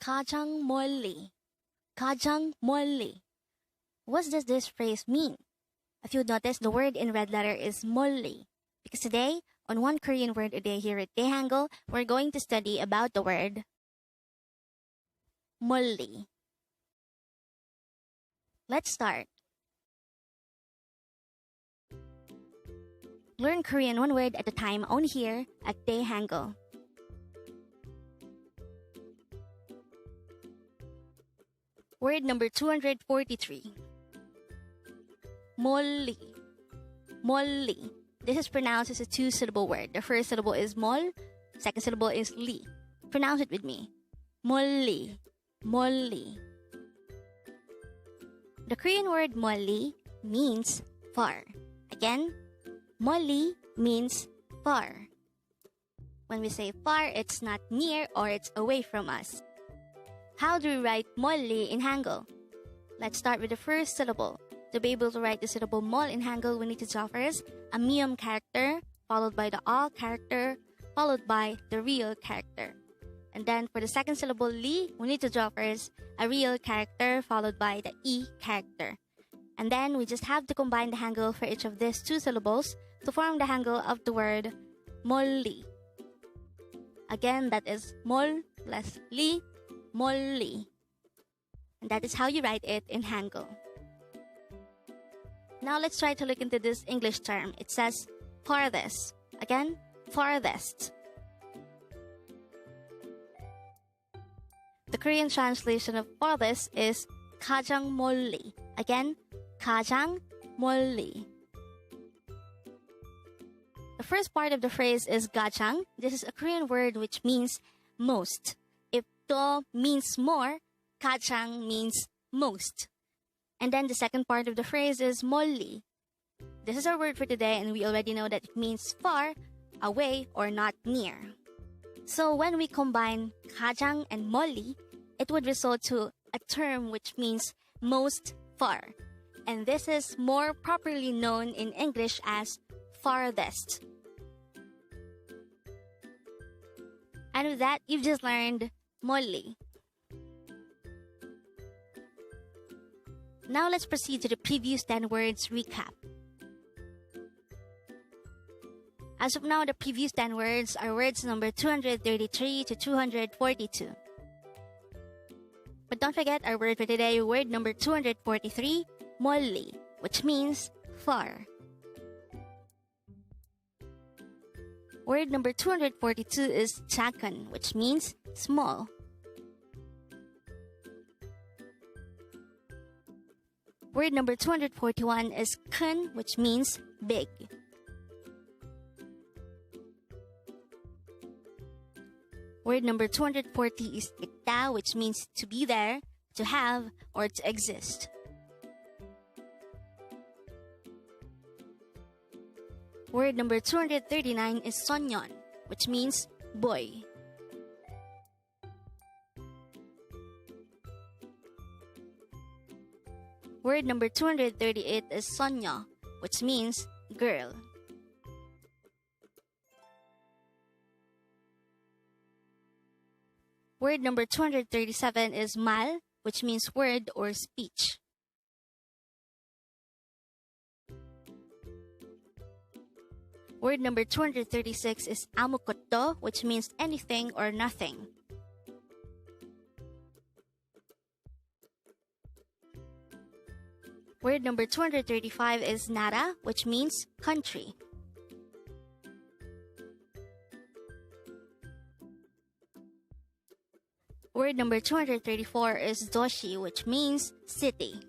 가장 멀리. 가장 멀리. What does this phrase mean? If you notice, the word in red letter is 멀리. Because today, on One Korean Word a Day here at Dae-Hangul, we're going to study about the word 멀리. Let's start. Learn Korean one word at a time only here at Dae-Hangul. Word number 243. 멀리. 멀리. This is pronounced as a two-syllable word. The first syllable is 멀, second syllable is 리. Pronounce it with me. 멀리. 멀리. The Korean word 멀리 means far. Again, 멀리 means far. When we say far, it's not near or it's away from us. How do we write 멀리 in Hangul? Let's start with the first syllable. To be able to write the syllable 멀 in Hangul, we need to draw first a meum character, followed by the all character, followed by the real character. And then for the second syllable 리, we need to draw first a real character, followed by the e character. And then we just have to combine the Hangul for each of these two syllables to form the Hangul of the word 멀리. Again, that is 멀 plus 리, 멀리. And that is how you write it in Hangul. Now let's try to look into this English term. It says farthest. Again, farthest. The Korean translation of farthest is 가장 멀리. Again, 가장 멀리. The first part of the phrase is 가장. This is a Korean word which means most. If 더 means more, 가장 means most. And then the second part of the phrase is 멀리. This is our word for today, and we already know that it means far, away, or not near. So when we combine 가장 and 멀리, it would result to a term which means most far. And this is more properly known in English as farthest. And with that, you've just learned 멀리. Now let's proceed to the previous 10 words recap. As of now, the previous 10 words are words number 233 to 242. But don't forget our word for today, word number 243, 멀리, which means far. Word number 242 is 작은, which means small. Word number 241 is 큰, which means big. Word number 240 is 있다, which means to be there, to have, or to exist. Word number 239 is 소년, which means boy. Word number 238 is 소녀, which means girl. Word number 237 is 말, which means word or speech. Word number 236 is 아무것도, which means anything or nothing. Word number 235 is 나라, which means country. Word number 234 is 도시, which means city.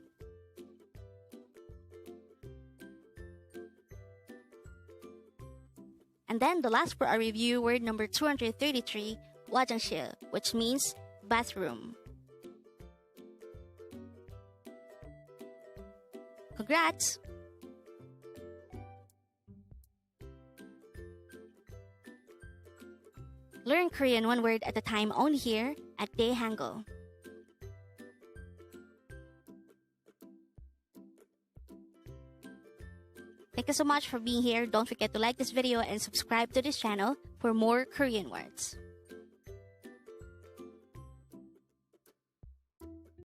And then the last for our review, word number 233, 화장실, which means bathroom. Congrats! Learn Korean one word at a time only here at Dae-Hangul. Thank you so much for being here. Don't forget to like this video and subscribe to this channel for more Korean words.